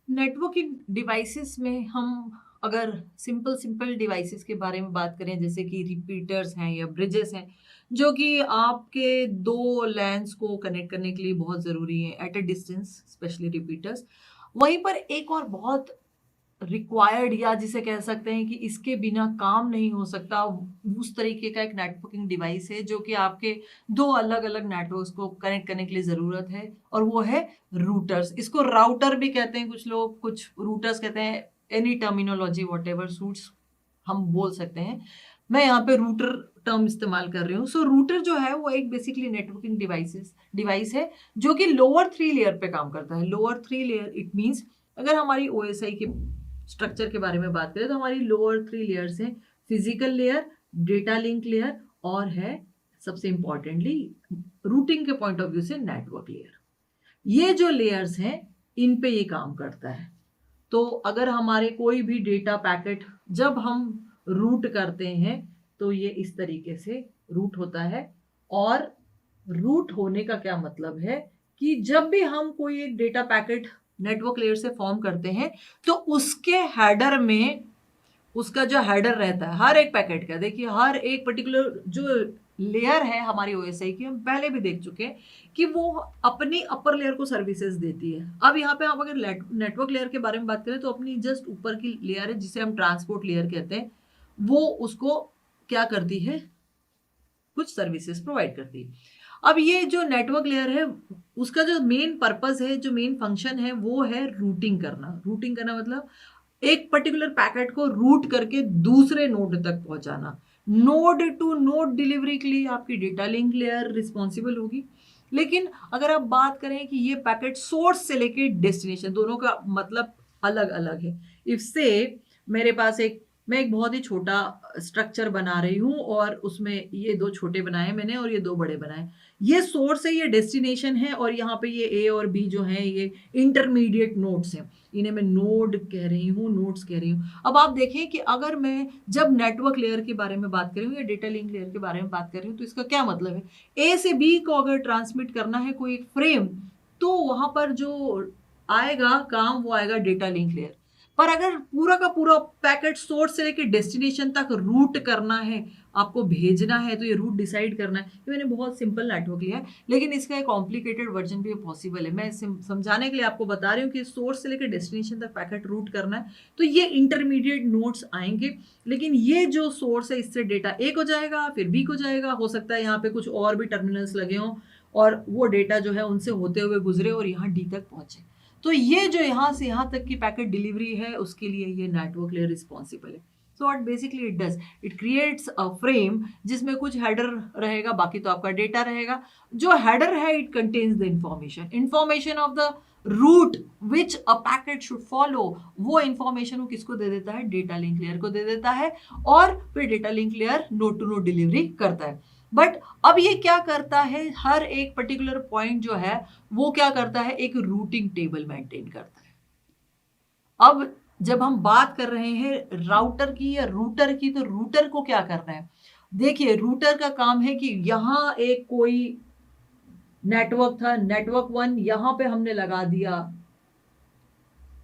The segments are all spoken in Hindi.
नेटवर्किंग डिवाइसेस में हम अगर सिंपल सिंपल डिवाइसेस के बारे में बात करें, जैसे कि रिपीटर्स हैं या ब्रिजेस हैं, जो कि आपके दो लैंस को कनेक्ट करने के लिए बहुत ज़रूरी है at a distance, specially repeaters. वहीं पर एक और बहुत रिक्वायर्ड, या जिसे कह सकते हैं कि इसके बिना काम नहीं हो सकता, उस तरीके का एक नेटवर्किंग डिवाइस है जो कि आपके दो अलग अलग नेटवर्क्स को कनेक्ट करने के लिए ज़रूरत है, और वो है रूटर्स। इसको राउटर भी कहते हैं कुछ लोग, कुछ रूटर्स कहते हैं। Any terminology what ever suits हम बोल सकते हैं। मैं यहाँ पे रूटर टर्म इस्तेमाल कर रही हूँ। सो रूटर जो है वो एक बेसिकली नेटवर्किंग डिवाइस है जो कि लोअर 3 लेयर पे काम करता है। लोअर 3 लेयर इट मीन्स, अगर हमारी ओएसआई के स्ट्रक्चर के बारे में बात करें तो हमारी लोअर 3 लेयर्स हैं, physical layer, data link layer, और है सबसे इंपॉर्टेंटली रूटिंग के पॉइंट ऑफ व्यू से नेटवर्क लेयर। ये जो लेयर्स हैं इन पे ये काम करता है। तो अगर हमारे कोई भी डेटा पैकेट जब हम रूट करते हैं तो ये इस तरीके से रूट होता है। और रूट होने का क्या मतलब है कि जब भी हम कोई एक डेटा पैकेट नेटवर्क लेयर से फॉर्म करते हैं तो उसके हेडर में, उसका जो हेडर रहता है हर एक पैकेट का, देखिए हर एक पर्टिकुलर जो लेयर है हमारी ओएसआई की, हम पहले भी देख चुके हैं कि वो अपनी अपर लेयर को सर्विसेज देती है। अब यहाँ पे हम अगर नेटवर्क लेयर के बारे में बात करें तो अपनी जस्ट ऊपर की लेयर है जिसे हम ट्रांसपोर्ट लेयर कहते हैं, वो उसको क्या करती है, कुछ सर्विसेज प्रोवाइड करती है। अब ये जो नेटवर्क लेयर है उसका जो मेन पर्पस है, जो मेन फंक्शन है, वो है रूटिंग करना। रूटिंग करना मतलब एक पर्टिकुलर पैकेट को रूट करके दूसरे नोड तक पहुंचाना। नोड टू नोड डिलीवरी के लिए आपकी डेटा लिंक लेयर रिस्पॉन्सिबल होगी। लेकिन अगर आप बात करें कि ये पैकेट सोर्स से लेके डेस्टिनेशन, दोनों का मतलब अलग अलग है। इफ से मेरे पास मैं एक बहुत ही छोटा स्ट्रक्चर बना रही हूँ और उसमें ये दो छोटे बनाए मैंने और ये दो बड़े बनाए। ये सोर्स है, ये डेस्टिनेशन है, और यहाँ पे ये ए और बी जो है ये इंटरमीडिएट नोड्स हैं। इन्हें मैं नोड कह रही हूँ, नोड्स कह रही हूँ। अब आप देखें कि अगर मैं जब नेटवर्क लेयर के बारे में बात कर रही हूँ या डेटा लिंक लेयर के बारे में बात कर रही हूँ तो इसका क्या मतलब है। ए से बी को अगर ट्रांसमिट करना है कोई एक फ्रेम, तो वहां पर जो आएगा काम वो आएगा डेटा लिंक लेयर। पर अगर पूरा का पूरा पैकेट सोर्स से लेकर डेस्टिनेशन तक रूट करना है, आपको भेजना है, तो ये रूट डिसाइड करना है। ये मैंने बहुत सिंपल नेटवर्क लिया है, लेकिन इसका एक कॉम्प्लिकेटेड वर्जन भी पॉसिबल है। मैं समझाने के लिए आपको बता रही हूँ कि सोर्स से लेकर डेस्टिनेशन तक पैकेट रूट करना है तो ये इंटरमीडिएट नोड्स आएंगे। लेकिन ये जो सोर्स है इससे डेटा ए को जाएगा, फिर बी को जाएगा, हो सकता है यहाँ पे कुछ और भी टर्मिनल्स लगे हों और वो डेटा जो है उनसे होते हुए गुजरे और यहाँ डी तक पहुंचे। तो ये जो यहाँ से यहाँ तक की पैकेट डिलीवरी है उसके लिए ये नेटवर्क लेयर रिस्पॉन्सिबल है। So what basically it does, it creates a frame जिसमें कुछ हेडर रहेगा, बाकी तो आपका डेटा रहेगा। जो हेडर है it contains the information of the route which a packet should follow. वो इंफॉर्मेशन वो किसको दे देता है, डेटा लिंक लेयर को दे देता है, और फिर data link layer node to node delivery करता है। बट अब ये क्या करता है, हर एक पर्टिकुलर पॉइंट जो है वो क्या करता है, एक रूटिंग टेबल मेंटेन करता है। अब जब हम बात कर रहे हैं राउटर की या रूटर की, तो रूटर को क्या करना है, देखिए रूटर का काम है कि यहां एक कोई नेटवर्क था, नेटवर्क 1, यहां पे हमने लगा दिया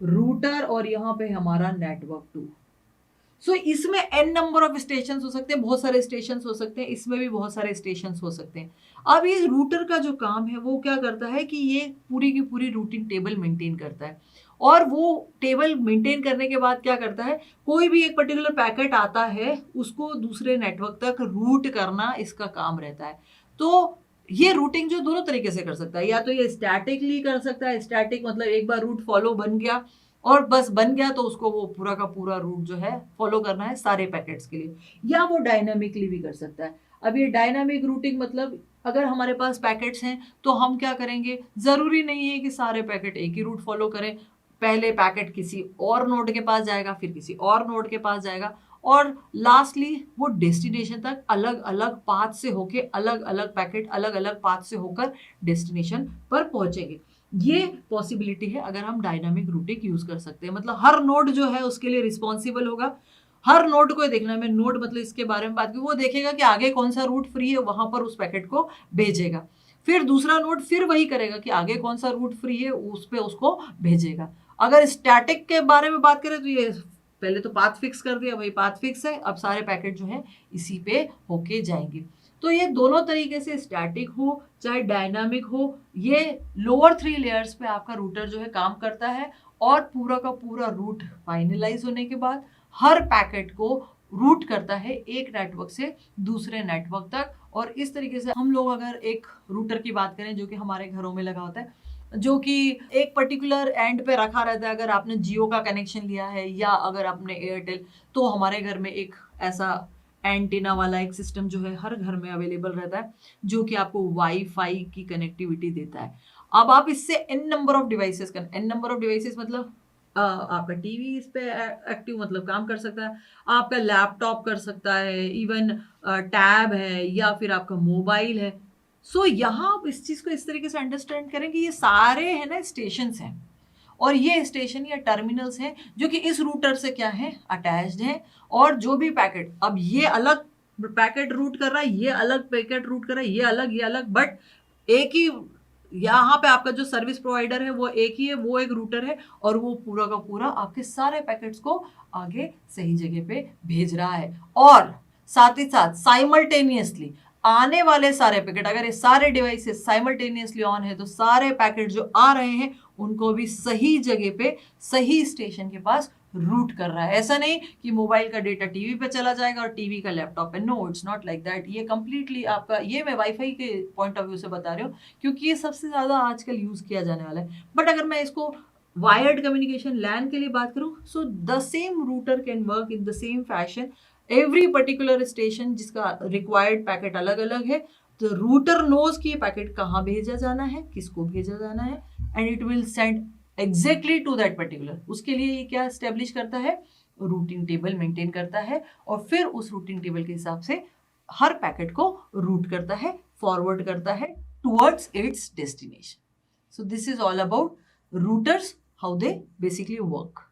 रूटर और यहां पे हमारा नेटवर्क 2। सो इसमें एन नंबर ऑफ स्टेशन हो सकते हैं, बहुत सारे स्टेशन हो सकते हैं, इसमें भी बहुत सारे स्टेशन हो सकते हैं। अब ये रूटर का जो काम है वो क्या करता है कि ये पूरी की पूरी रूटिंग टेबल मेंटेन करता है। और वो टेबल मेंटेन करने के बाद क्या करता है, कोई भी एक पर्टिकुलर पैकेट आता है उसको दूसरे नेटवर्क तक रूट करना इसका काम रहता है। तो ये रूटिंग जो दोनों तरीके से कर सकता है, या तो ये स्टैटिकली कर सकता है, स्टैटिक मतलब एक बार रूट फॉलो बन गया और बस बन गया तो उसको वो पूरा का पूरा रूट जो है फॉलो करना है सारे पैकेट्स के लिए, या वो डायनामिकली भी कर सकता है। अब ये डायनामिक रूटिंग मतलब अगर हमारे पास पैकेट्स हैं तो हम क्या करेंगे, जरूरी नहीं है कि सारे पैकेट एक ही रूट फॉलो करें। पहले पैकेट किसी और नोड के पास जाएगा, फिर किसी और नोड के पास जाएगा, और लास्टली वो डेस्टिनेशन तक अलग अलग पाथ से होके, अलग अलग पैकेट अलग अलग पाथ से होकर डेस्टिनेशन पर पहुंचेंगे। ये पॉसिबिलिटी है अगर हम डायनामिक रूटिंग यूज कर सकते हैं। मतलब हर नोड जो है उसके लिए रिस्पॉन्सिबल होगा, हर नोड को देखना है। मैं नोड मतलब इसके बारे में बात की, वो देखेगा कि आगे कौन सा रूट फ्री है, वहां पर उस पैकेट को भेजेगा। फिर दूसरा नोड फिर वही करेगा कि आगे कौन सा रूट फ्री है, उस पे उसको भेजेगा। अगर स्टैटिक के बारे में बात करें तो ये पहले तो पाथ फिक्स कर दिया, भाई पाथ फिक्स है, अब सारे पैकेट जो है इसी पे होके जाएंगे। तो ये दोनों तरीके से, स्टैटिक हो चाहे डायनामिक हो, ये लोअर 3 लेयर्स पे आपका रूटर जो है काम करता है और पूरा का पूरा रूट फाइनलाइज होने के बाद हर पैकेट को रूट करता है एक नेटवर्क से दूसरे नेटवर्क तक। और इस तरीके से हम लोग अगर एक रूटर की बात करें जो कि हमारे घरों में लगा होता है, जो कि एक पर्टिकुलर एंड पे रखा रहता है, अगर आपने जियो का कनेक्शन लिया है या अगर आपने एयरटेल, तो हमारे घर में एक ऐसा एंटीना वाला एक सिस्टम जो है हर घर में अवेलेबल रहता है, जो कि आपको वाईफाई की कनेक्टिविटी देता है। अब आप इससे एन नंबर ऑफ डिवाइसेस मतलब आपका टीवी इस पे एक्टिव मतलब काम कर सकता है, आपका लैपटॉप कर सकता है, इवन टैब है या फिर आपका मोबाइल है। सो यहाँ आप इस चीज को इस तरीके से अंडरस्टैंड करें कि ये सारे है ना स्टेशंस हैं, और ये स्टेशन या टर्मिनल्स हैं जो कि इस रूटर से क्या है, अटैच्ड हैं। और जो भी पैकेट, अब ये अलग पैकेट रूट कर रहा है, ये अलग पैकेट रूट कर रहा है, ये अलग, बट एक ही यहाँ पे आपका जो सर्विस प्रोवाइडर है वो एक ही है, वो एक रूटर है, और वो पूरा का पूरा आपके सारे पैकेट्स को आगे सही जगह पे भेज रहा है। और साथ ही साथ साइमल्टेनियसली आने वाले सारे पैकेट, अगर ये सारे डिवाइसेस साइमल्टेनियसली ऑन है तो सारे पैकेट जो आ रहे हैं उनको भी सही जगह पे सही स्टेशन के पास रूट कर रहा है। ऐसा नहीं कि मोबाइल का डेटा टीवी पे चला जाएगा और टीवी का लैपटॉप पे, no, it's not like that. ये कंप्लीटली आपका, ये मैं वाईफाई के पॉइंट ऑफ व्यू से बता रही हूँ क्योंकि ये सबसे ज्यादा आजकल यूज किया जाने वाला है। बट अगर मैं इसको वायर्ड कम्युनिकेशन लैन के लिए बात करूं, so the same router can work in the same fashion. Every particular station जिसका रिक्वायर्ड पैकेट अलग अलग है, तो रूटर नोज कि ये पैकेट कहाँ भेजा जाना है, किसको भेजा जाना है, and it will send exactly to that particular. उसके लिए ये क्या स्टेब्लिश करता है, रूटिंग टेबल मेंटेन करता है, और फिर उस रूटिंग टेबल के हिसाब से हर पैकेट को रूट करता है, फॉरवर्ड करता है towards it's destination. So this is all about routers, how they basically work.